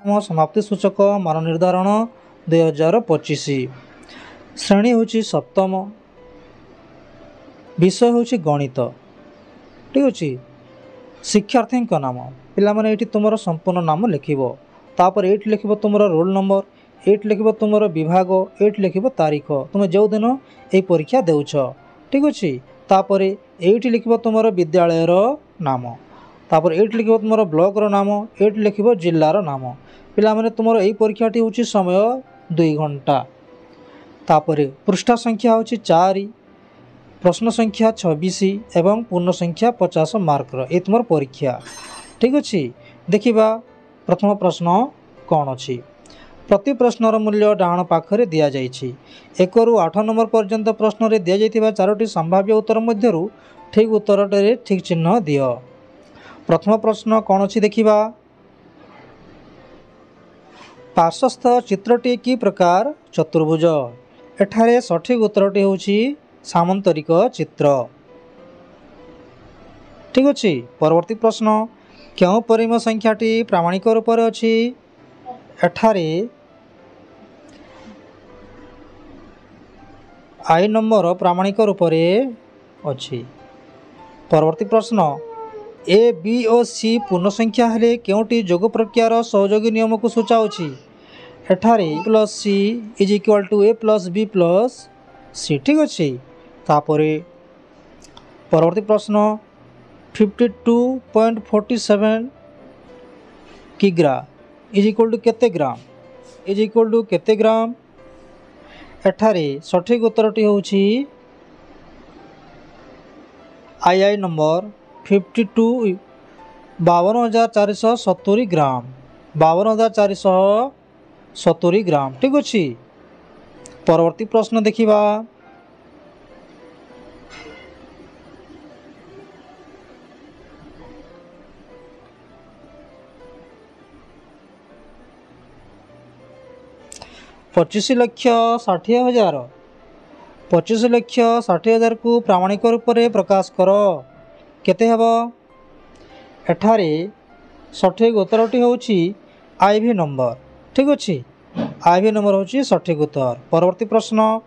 समाप्ति सूचक मान निर्धारण 2025। श्रेणी हूँ सप्तम, विषय हूँ गणित। ठीक अच्छे। शिक्षार्थी नाम पिलाने ये तुम संपूर्ण नाम लिख तापर ये लिख तुम रोल नंबर, ये लिख तुम विभाग, ये लिख तारीख तुम जो दिन ये परीक्षा देउछ। ठीक अच्छे। तापर ये लिख तुम विद्यालयर नाम, तापर ये लिख तुम ब्लॉक नाम, ये लिख जिलार नाम। पिलाने तुम यही परीक्षाटी हूँ समय 2 घंटा। तापर पृष्ठा संख्या हूँ 4, प्रश्न संख्या 26 एवं पूर्ण संख्या 50 मार्कर ये तुम परीक्षा। ठीक अच्छे। देखिबा प्रथम प्रश्न कौन अच्छी। प्रति प्रश्नर मूल्य डाण पाखरे दिया जाइछि। 1 ରୁ 8 नंबर पर्यंत प्रश्न रे दिया जाइथिबा 4टी संभाव्य उत्तर मध्यरु ठीक उत्तरटे ठीक चिन्ह दियो। प्रथम प्रश्न कौन अच्छी देखिबा। पार्श्वस्थ चित्रटी कि प्रकार चतुर्भुज। एठारे सठिक उत्तरटी होछि सामंतरिक चित्र। ठीक अच्छे। परवर्ती प्रश्न क्यों परिमेय संख्याटी प्रामाणिक रूप से अच्छी। एठारे आई नंबर प्रामाणिक रूप से अच्छी। परवर्ती प्रश्न ए बी और सी पूर्ण संख्या हेले केउटी जोग प्रक्रियार सहयोगी नियम को सूचाउछि। एठारे plus C is equal to A plus B plus C. ठीक अच्छे। तापरे परवर्ती प्रश्न 52.47 किग्रा इज इक्वल टू केते ग्राम, इज इक्वल टू केते ग्राम। एठारे सठिक उत्तरटी होछि आई नंबर 52 52,470 ग्राम, 52,470 ग्राम। ठीक अच्छे। परवर्ती प्रश्न देखिबा। पच्चीस लक्ष 60,000 25,60,000 को प्रामाणिक रूप से प्रकाश कर केते हेब। एठारे सठिक उत्तरटी होछि आईवी नंबर। ठीक अच्छे। आईवी नंबर होछि सठिक उत्तर। परवर्ती प्रश्न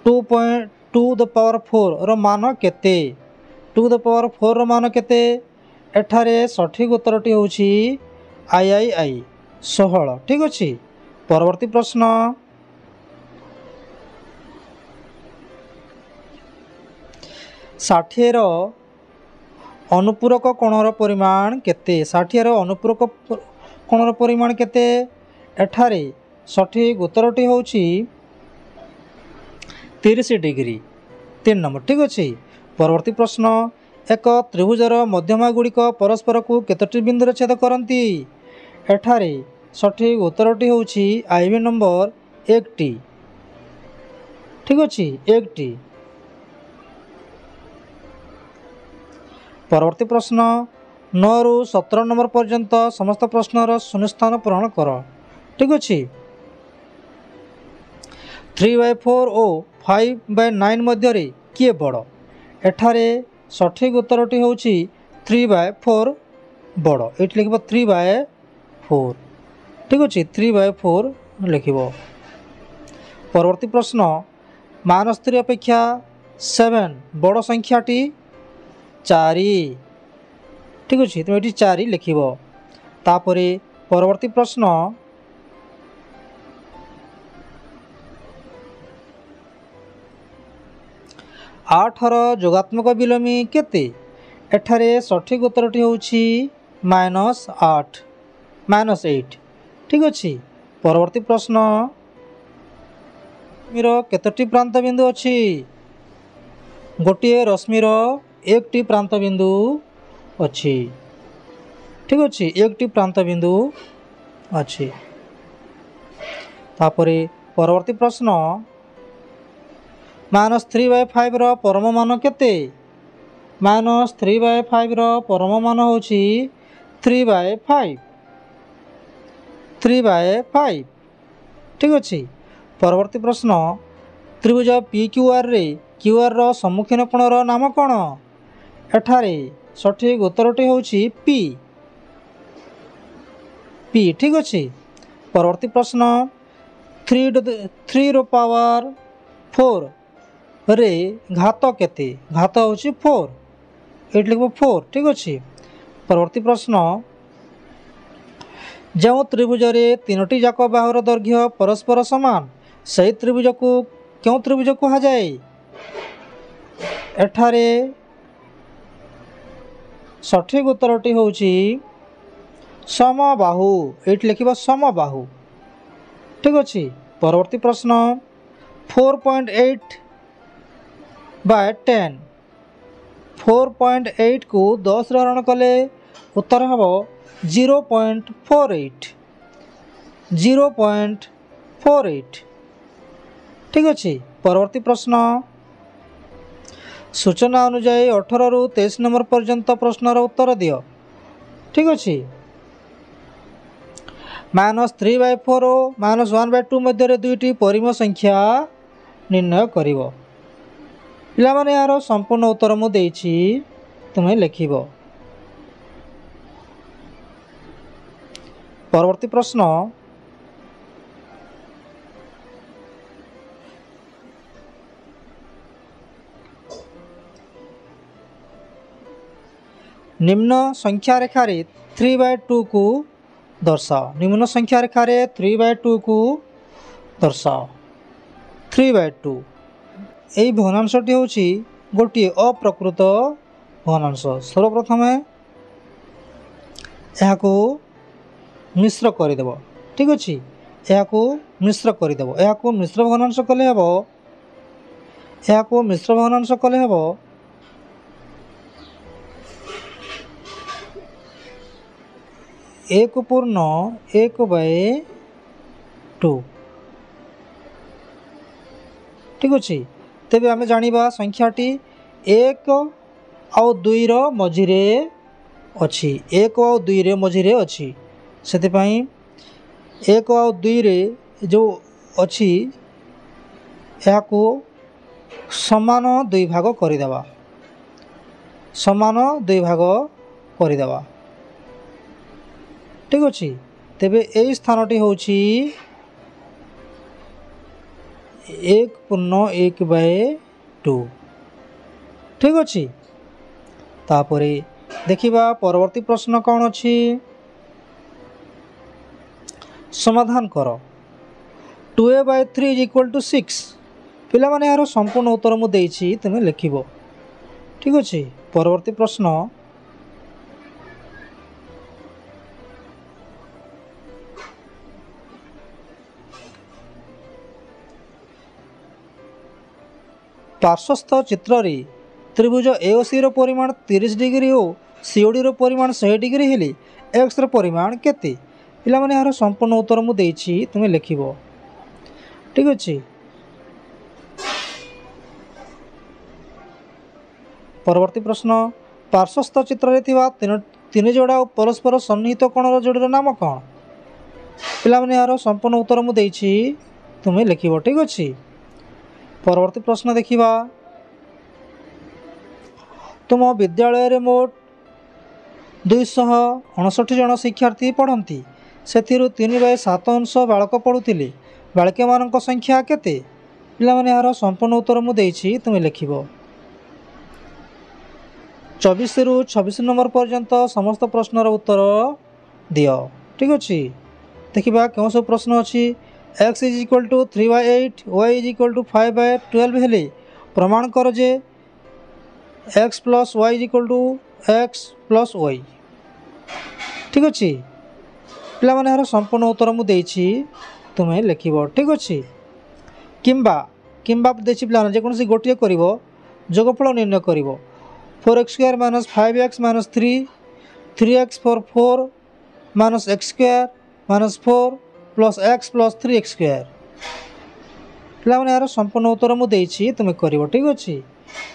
2.2 रो मान केते। 2 रो मान केते। एठारे सठिक उत्तरटी होछि आई 16। ठीक अच्छे। परवर्ती प्रश्न 60 रो अनुपूरक कोणर परिमाण केते। 60 रो अनुपूरक कोणर परिमाण केते। एठारे सठिक उत्तरटी होछि 30 डिग्री 3 नंबर। ठीक अच्छे। परवर्ती प्रश्न एक त्रिभुजर मध्यमा गुड़िक परस्पर को केतोटी बिंदु छेद करती। एठारे सठिक उत्तरटी होछि आईवी नंबर 1टी। ठीक अच्छे। 1टी। परवर्ती प्रश्न 9 ରୁ 17 नंबर पर्यंत समस्त प्रश्नर शून्यस्थान पूरण कर। ठीक अच्छे। 3/4 और 5/9 मध्य किए बड़। एठारे सठिक उत्तरटी होछि 3/4 बड़। ये लिख 3/4। ठीक अच्छे। 3/4 लिख। परवर्ती प्रश्न -3 अपेक्षा 7 बड़ संख्याटी 4। ठीक अच्छे। तुम ये 4 लिख। तापरे परवर्ती प्रश्न 8 जोगात्मक विलोमी केते। एठारे सठिक उत्तरटी होछि -8 -8। ठीक अच्छे। परवर्ती प्रश्न रश्मिर केतोटी प्रांत बिंदु अच्छी। गोटे रश्मिर 1टी प्रांत बिंदु अच्छी। ठीक अच्छे। 1टी प्रांत बिंदु अच्छी। तापरे परवर्ती प्रश्न -3/5 रो परम मान केते। -3/5 रो परम मान होछि 3/5। 3/5। ठीक अच्छे। परवर्ती प्रश्न त्रिभुज PQR रे QR रो सम्मुखीन कोणर नाम कौन। एठारे सठिक उत्तरटी होछि P। पी ठीक अच्छे। परवर्ती प्रश्न 3 रो पावर 4 रे घात केते घात हूँ 4 ये लिख 4 ठीक अच्छे। परवर्ती प्रश्न जो त्रिभुज रे तीनोटी जाक बाहुर दैर्घ्य परस्पर समान से त्रिभुज को क्यों त्रिभुज कह जाए। एठारे सठिक उत्तरटी हूँ समबाहु ये लिख समबाहु ठीक अच्छे। परवर्ती प्रश्न 4.8 बाय 10 4.8 को 10 रण कले उत्तर हम 0.48 0.48 ठीक अच्छे। परवर्ती प्रश्न सूचना अनुଯାयी 18 रु 23 नंबर पर्यंत प्रश्नर उत्तर दियो ठीक अच्छे। -3/4 और -1/2 मध्य दुईटी परिम संख्या निर्णय करिवो। पिला माने यार संपूर्ण उत्तर मु देछि तुम्हें लिखिबो। परवर्ती प्रश्न निम्न संख्या रेखा 3/2 को दर्शाओ। निम्न संख्या रेखा 3/2 को दर्शाओ। 3/2 यही भग्नांशटी हूँ गोटे अप्रकृत भग्नांश। सर्वप्रथम यहाँ मिश्र करदेव ठीक अच्छे। यहाँ मिश्र करदेव यहाँ मिश्र भग्नांश कले हम यहाँ मिश्र भग्नांश कले हम 1/2 ठीक अच्छे। तेबे आमे जानिबा संख्याटी 1 और 2 रो मझिरे अछि 1 और 2 रे मझिरे अछि सेतिपाई 1 और 2 रे जो अछि याको समान 2 भाग करदेवा समान 2 भाग करदेवा ठीक अच्छे। तेबे यही स्थानटी हूँ 1/2 ठीक अच्छे। तापरे देखिबा परवर्ती प्रश्न कौन अच्छी समाधान कर। 2a/3 = 6 पिला माने यार संपूर्ण उत्तर मु देछि तुम लिखिबो ठीक अच्छे। परवर्ती प्रश्न पार्श्वस्थ चित्र रे त्रिभुज एओसी रो परिमाण 30 डिग्री और सीओडी रो परिमाण 100 डिग्री हेले एक्स रो परिमाण केते पिला माने यार संपूर्ण उत्तर मु देछि तुम लिखिबो ठीक अच्छे। परवर्ती प्रश्न पार्श्वस्थ चित्र रे थिबा तीन जोड़ा परस्पर सन्निहित कोणर जोड़ीर नाम कौन पिला माने यार संपूर्ण उत्तर मु देछि तुम लिखिबो ठीक अच्छे। परवर्ती प्रश्न देखिबा तुम विद्यालय रे मोट 259 जन शिक्षार्थी पढ़ती से 3/7 अंश बालक पढ़ुले बालिका मान संख्या केते पिला माने यार संपूर्ण उत्तर मु देछि तुम लिखिबो। 24 रु 26 नंबर पर्यंत समस्त प्रश्नर उत्तर दियो ठीक अच्छे। देखिबा कौन सब प्रश्न अच्छी x = 3/8 y = 5/12 हेले प्रमाण कर जे x + y = x + y ठीक अच्छे। पिला माने यार संपूर्ण उत्तर मु देछि तुम्हें लिखिबो ठीक अच्छे। किंबा किंबा देछि पिला जेकोसी गोटे करिवो जोगफल निर्णय करिवो 4x² - 5x - 3 3x for 4 - x² - 4 + x + 3x² पिला माने यार संपूर्ण उत्तर मु देछि तुम करिवो ठीक अच्छे।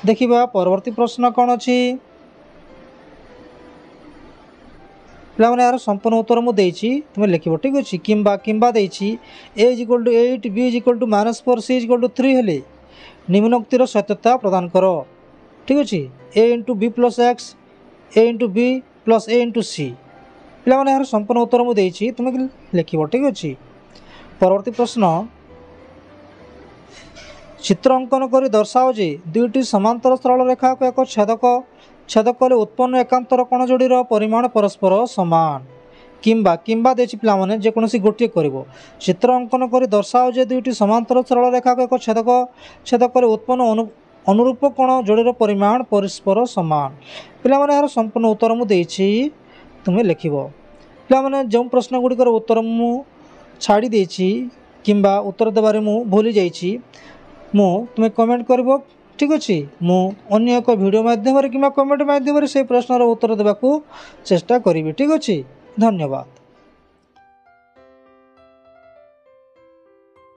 देखिबा परवर्ती प्रश्न कौन अच्छी पिला माने यार संपूर्ण उत्तर मु देछि तुम लिखिबो ठीक अच्छे। किंबा किंबा देछि a = 8 b = -4 c = 3 हेले निम्नोक्तिर सत्यता प्रदान करो ठीक अच्छे। a × b + x a × b + a × c ପିଲାମାନେ ଏହାର ସମ୍ପୂର୍ଣ୍ଣ ଉତ୍ତର ମୁଁ ଦେଇଛି, ତୁମେ ଲେଖିବ। ଠିକ୍ ଅଛି। ପରବର୍ତ୍ତୀ ପ୍ରଶ୍ନ, ଚିତ୍ର ଅଙ୍କନ କରି ଦର୍ଶାଅ ଯେ ଦୁଇଟି ସମାନ୍ତର ସରଳ ରେଖାକୁ ଏକ ଛେଦ କଲେ ଉତ୍ପନ୍ନ ଏକାନ୍ତର କୋଣ ଯୋଡ଼ିର ପରିମାଣ ପରସ୍ପର ସମାନ। କିମ୍ବା ଦେଇଛି ପିଲାମାନେ ଯେକୌଣସି ଗୋଟିଏ କରିବ। ଚିତ୍ର ଅଙ୍କନ କରି ଦର୍ଶାଅ ଯେ ଦୁଇଟି ସମାନ୍ତର ସରଳ ରେଖାକୁ ଏକ ଛେଦ କଲେ ଉତ୍ପନ୍ନ ଅନୁରୂପ କୋଣ ଯୋଡ଼ିର ପରିମାଣ ପରସ୍ପର ସମାନ। ପିଲାମାନେ ଏହାର ସମ୍ପୂର୍ଣ୍ଣ ଉତ୍ତର ମୁଁ ଦେଇଛି, ତୁମେ ଲେଖିବ। ପିଲାମାନେ ଯେଉଁ ପ୍ରଶ୍ନ ଗୁଡ଼ିକର ଉତ୍ତର ମୁଁ ଛାଡ଼ି ଦେଇଛି କିମ୍ବା ଉତ୍ତର ଦେବାରେ ମୁଁ ଭୁଲି ଯାଇଛି, ତୁମେ କମେଣ୍ଟ କରିବ। ଠିକ୍ ଅଛି। ମୁଁ ଅନ୍ୟ ଏକ ଭିଡ଼ିଓ ମାଧ୍ୟମରେ କିମ୍ବା କମେଣ୍ଟ ମାଧ୍ୟମରେ ସେହି ପ୍ରଶ୍ନର ଉତ୍ତର ଦେବାକୁ ଚେଷ୍ଟା କରିବି। ଠିକ୍ ଅଛି। ଧନ୍ୟବାଦ।